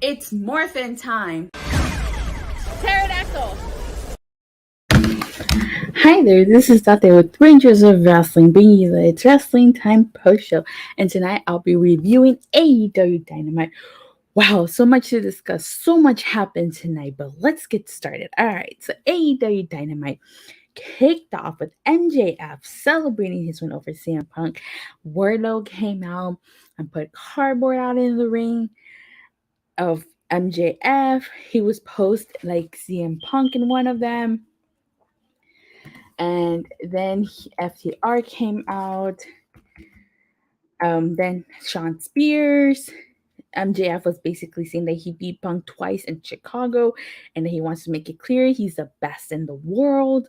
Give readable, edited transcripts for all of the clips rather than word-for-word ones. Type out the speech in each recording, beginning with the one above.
It's morphin' time. Pterodactyl. Hi there, this is Tate with Rangers of Wrestling, bringing you the It's Wrestling Time post show. And tonight I'll be reviewing AEW Dynamite. Wow, so much to discuss, so much happened tonight, but let's get started. Alright, so AEW Dynamite kicked off with MJF celebrating his win over CM Punk. Wardo came out and put cardboard out in the ring of MJF. He was posed like CM Punk in one of them. And then FTR came out. Then Sean Spears. MJF was basically saying that he beat Punk twice in Chicago and that he wants to make it clear he's the best in the world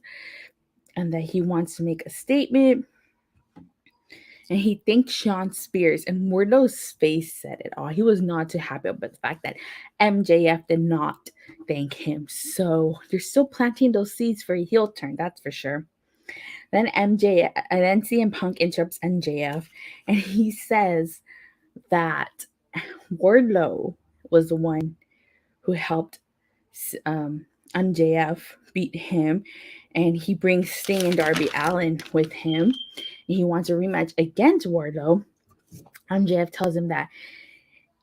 and that he wants to make a statement. And he thanked Sean Spears, and Wardlow's face said it all. He was not too happy about the fact that MJF did not thank him. So they're still planting those seeds for a heel turn, that's for sure. Then CM Punk interrupts MJF, and he says that Wardlow was the one who helped MJF beat him, and he brings Sting and Darby Allin with him. And he wants a rematch against Wardo. MJF tells him that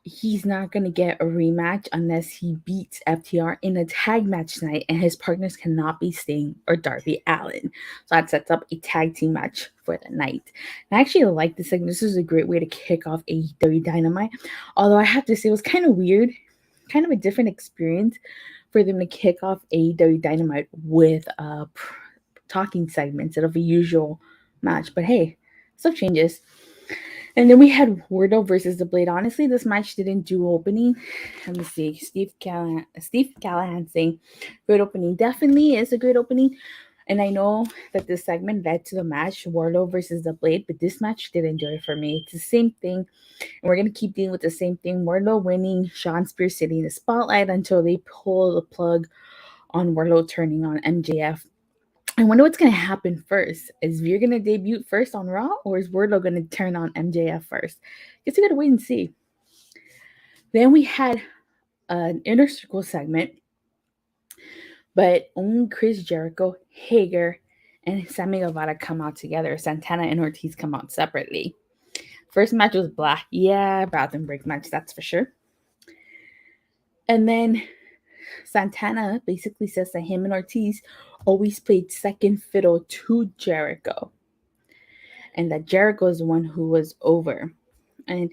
he's not going to get a rematch unless he beats FTR in a tag match tonight, and his partners cannot be Sting or Darby Allin. So that sets up a tag team match for the night. And I actually like this segment. This is a great way to kick off AEW Dynamite. Although I have to say it was kind of weird, kind of a different experience for them to kick off AEW Dynamite with a talking segment instead of a usual match. But hey, stuff changes. And then we had Wardo versus The Blade. Honestly, this match didn't do opening. Let me see. Steve Callahan saying good opening. Definitely is a good opening. And I know that this segment led to the match, Wardo versus The Blade, but this match didn't do it for me. It's the same thing. And we're going to keep dealing with the same thing. Wardo winning, Sean Spears sitting in the spotlight until they pull the plug on Wardo turning on MJF. I wonder what's going to happen first. Is Veer going to debut first on Raw, or is Wardlow going to turn on MJF first? Guess we got to wait and see. Then we had an Inner Circle segment, but only Chris Jericho, Hager, and Sammy Guevara come out together. Santana and Ortiz come out separately. First match was black. Yeah, bathroom break match, that's for sure. And then Santana basically says that him and Ortiz always played second fiddle to Jericho, and that Jericho is the one who was over. And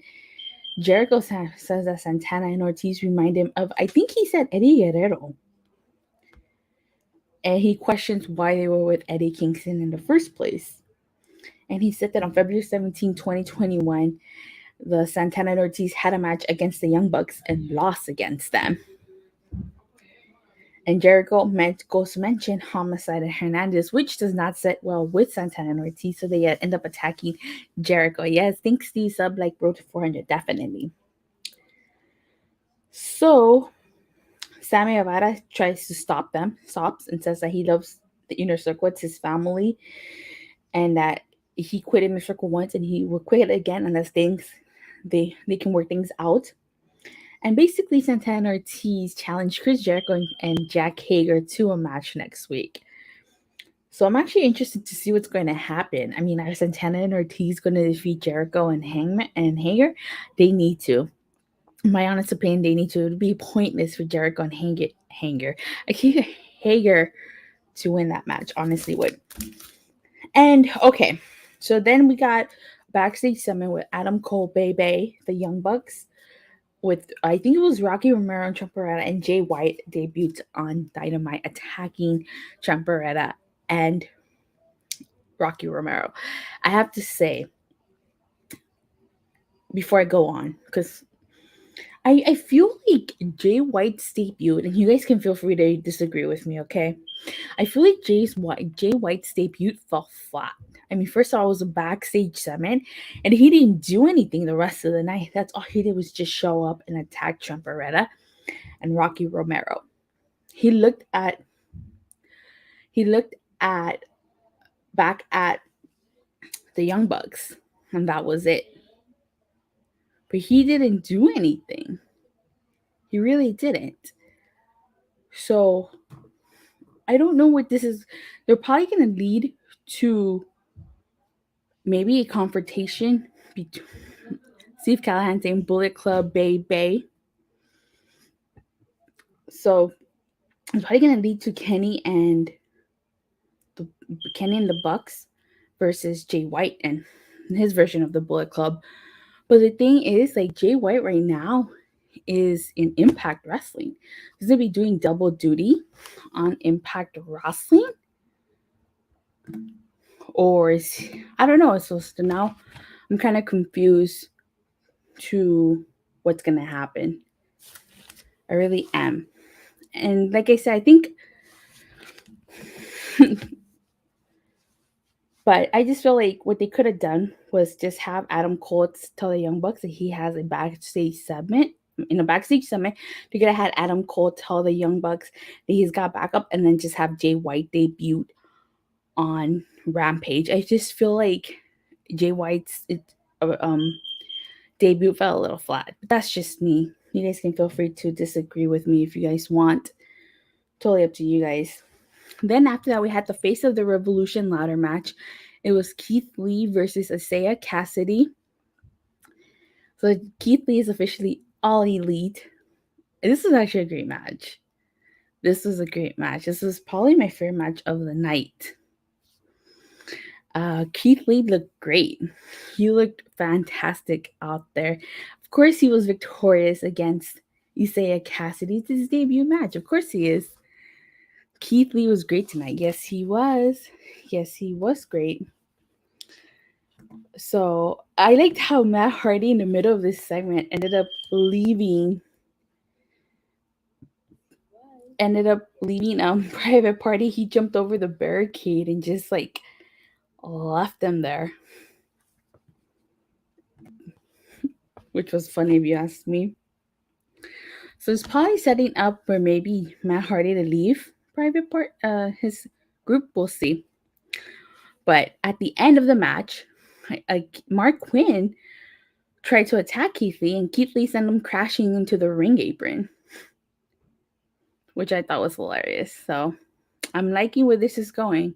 Jericho says that Santana and Ortiz remind him of, I think he said, Eddie Guerrero. And he questions why they were with Eddie Kingston in the first place. And he said that on February 17, 2021, the Santana and Ortiz had a match against the Young Bucks and lost against them. And Jericho goes to mention Homicide and Hernandez, which does not sit well with Santana and Ortiz, so they end up attacking Jericho. Yes, thanks Steve Sub, like Road to 400, definitely. So Sammy Guevara tries to stops and says that he loves the Inner Circle, it's his family, and that he quit Inner Circle once and he will quit again unless they can work things out. And basically, Santana Ortiz challenged Chris Jericho and Jack Hager to a match next week. So I'm actually interested to see what's going to happen. I mean, are Santana and Ortiz going to defeat Jericho and Hangman and Hager? They need to. In my honest opinion, they need to. It would be pointless for Jericho and Hager. I keep Hager to win that match, honestly would. And okay, so then we got backstage segment with Adam Cole, Bay, the Young Bucks, with, I think it was Rocky Romero and Chmapionship, and Jay White debuted on Dynamite attacking Chmapionship and Rocky Romero. I have to say, before I go on, because I feel like Jay White's debut, and you guys can feel free to disagree with me, okay? I feel like Jay White's debut fell flat. I mean, first of all, it was a backstage segment, and he didn't do anything the rest of the night. That's all he did was just show up and attack Chmapionship and Rocky Romero. He looked back at the Young Bucks, and that was it. But he didn't do anything. He really didn't. So I don't know what this is. They're probably going to lead to maybe a confrontation between Steve Callahan saying Bullet Club Bay. So it's probably going to lead to Kenny and the Bucks versus Jay White and his version of the Bullet Club. But the thing is, like, Jay White right now is in Impact Wrestling. He's gonna be doing double duty on Impact Wrestling, or is, I don't know. So now I'm kind of confused to what's gonna happen. I really am, and like I said, I think. But I just feel like what they could have done was just have Adam Cole tell the Young Bucks that he has a backstage segment. In a backstage segment, they could have had Adam Cole tell the Young Bucks that he's got backup, and then just have Jay White debut on Rampage. I just feel like Jay White's debut fell a little flat. But that's just me. You guys can feel free to disagree with me if you guys want. Totally up to you guys. Then after that, we had the Face of the Revolution ladder match. It was Keith Lee versus Isaiah Cassidy. So Keith Lee is officially All Elite. This was actually a great match. This was a great match. This was probably my favorite match of the night. Keith Lee looked great. He looked fantastic out there. Of course, he was victorious against Isaiah Cassidy. It's his debut match. Of course he is. Keith Lee was great tonight. Yes, he was. Yes, he was great. So I liked how Matt Hardy in the middle of this segment ended up leaving Private Party. He jumped over the barricade and just like left them there, which was funny if you ask me. So it's probably setting up for maybe Matt Hardy to leave his group. We'll see. But at the end of the match, Mark Quinn tried to attack Keith Lee, and Keith Lee sent him crashing into the ring apron, which I thought was hilarious. So I'm liking where this is going.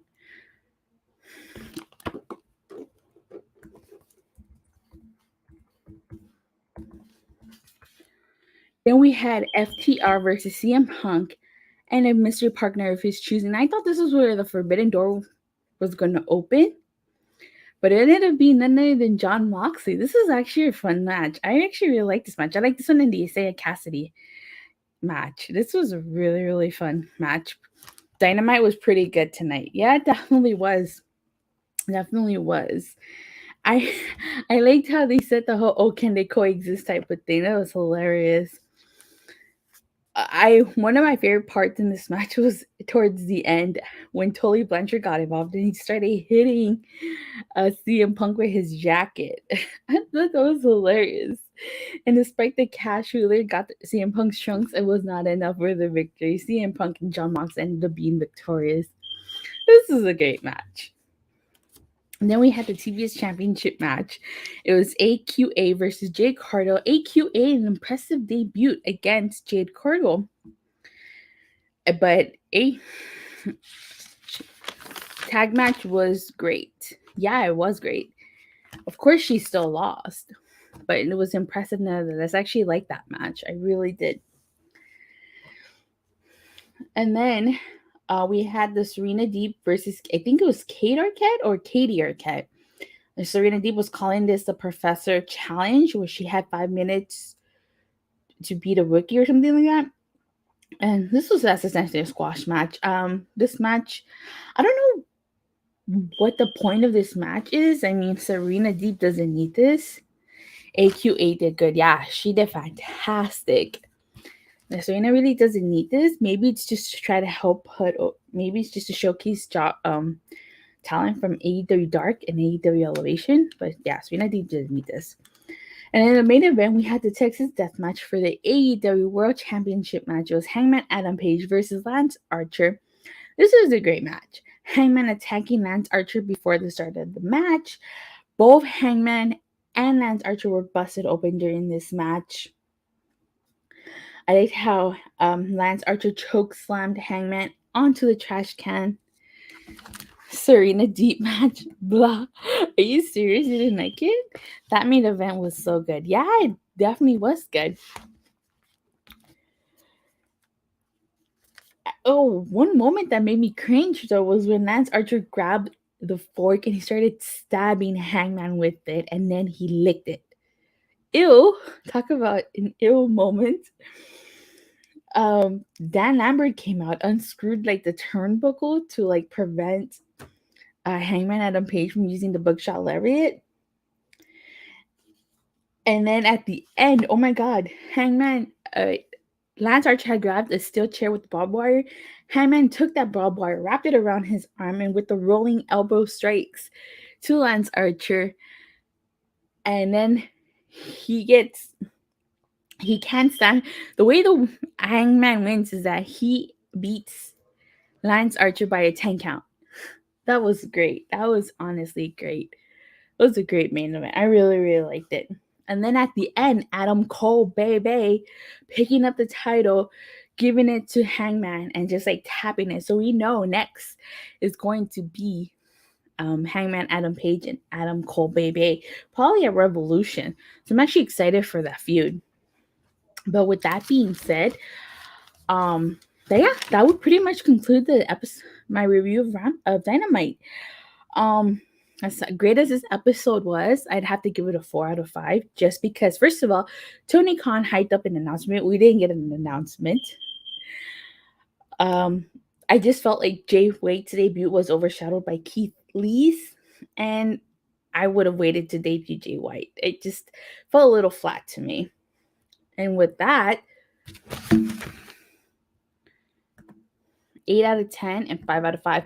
Then we had FTR versus CM Punk and a mystery partner of his choosing. I thought this was where the Forbidden Door was going to open, but it ended up being none other than Jon Moxley. This is actually a fun match. I actually really like this match. I like this one in the Isaiah Cassidy match. This was a really, really fun match. Dynamite was pretty good tonight. Yeah, it definitely was. Definitely was. I liked how they said the whole can they coexist type of thing. That was hilarious. One of my favorite parts in this match was towards the end when Tully Blanchard got involved and he started hitting CM Punk with his jacket. I thought that was hilarious. And despite the cash Wheeler got CM Punk's trunks, it was not enough for the victory. CM Punk and Jon Moxley ended up being victorious. This is a great match. And then we had the Tvs Championship match. It was A.Q.A versus Jade Cargill. A.Q.A, an impressive debut against Jade Cargill. But a tag match was great. Yeah, it was great. Of course, she still lost. But it was impressive nevertheless. I actually liked that match. I really did. And then we had the Serena Deeb versus, I think it was Kate Arquette or Katie Arquette. And Serena Deeb was calling this the Professor Challenge, where she had 5 minutes to beat a rookie or something like that. And that's essentially a squash match. This match, I don't know what the point of this match is. I mean, Serena Deeb doesn't need this. A.Q.A did good. Yeah, she did fantastic. Serena really doesn't need this. Maybe it's just to try to help put. Maybe it's just to showcase talent from AEW Dark and AEW Elevation. But yeah, Serena Deeb doesn't need this. And in the main event, we had the Texas Death Match for the AEW World Championship match. It was Hangman Adam Page versus Lance Archer. This was a great match. Hangman attacking Lance Archer before the start of the match. Both Hangman and Lance Archer were busted open during this match. I liked how Lance Archer choke slammed Hangman onto the trash can. Serena Deeb match, blah. Are you serious? You didn't like it? That main event was so good. Yeah, it definitely was good. Oh, one moment that made me cringe though was when Lance Archer grabbed the fork and he started stabbing Hangman with it, and then he licked it. Ew! Talk about an ill moment. Dan Lambert came out, unscrewed like the turnbuckle to like prevent Hangman Adam Page from using the buckshot lariat. And then at the end, oh my god, Hangman, Lance Archer had grabbed a steel chair with the barbed wire. Hangman took that barbed wire, wrapped it around his arm, and with the rolling elbow strikes to Lance Archer. And then he can't stand. The way the Hangman wins is that he beats Lance Archer by a 10 count. That was great. That was honestly great. It was a great main event. I really, really liked it. And then at the end, Adam Cole, baby, picking up the title, giving it to Hangman, and just like tapping it. So we know next is going to be Hangman Adam Page and Adam Cole, baby, probably a Revolution. So I'm actually excited for that feud. But with that being said, that would pretty much conclude the episode, my review of Dynamite. As great as this episode was, I'd have to give it a 4 out of 5, just because, first of all, Tony Khan hyped up an announcement. We didn't get an announcement. I just felt like Jay White's debut was overshadowed by Keith Lee's, and I would have waited to debut Jay White. It just felt a little flat to me. And with that, 8 out of 10 and 5 out of 5.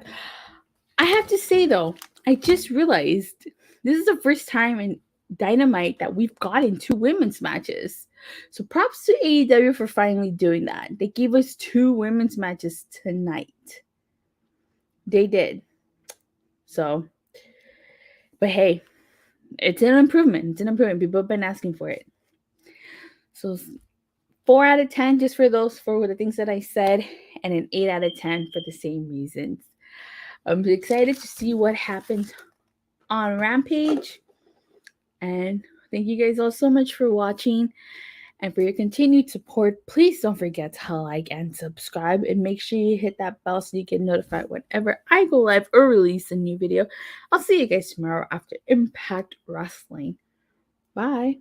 I have to say, though, I just realized this is the first time in Dynamite that we've gotten 2 women's matches. So props to AEW for finally doing that. They gave us 2 women's matches tonight. They did. So, but hey, it's an improvement. It's an improvement. People have been asking for it. So 4 out of 10 just for the things that I said, and an 8 out of 10 for the same reasons. I'm excited to see what happens on Rampage. And thank you guys all so much for watching and for your continued support. Please don't forget to like and subscribe, and make sure you hit that bell so you get notified whenever I go live or release a new video. I'll see you guys tomorrow after Impact Wrestling. Bye.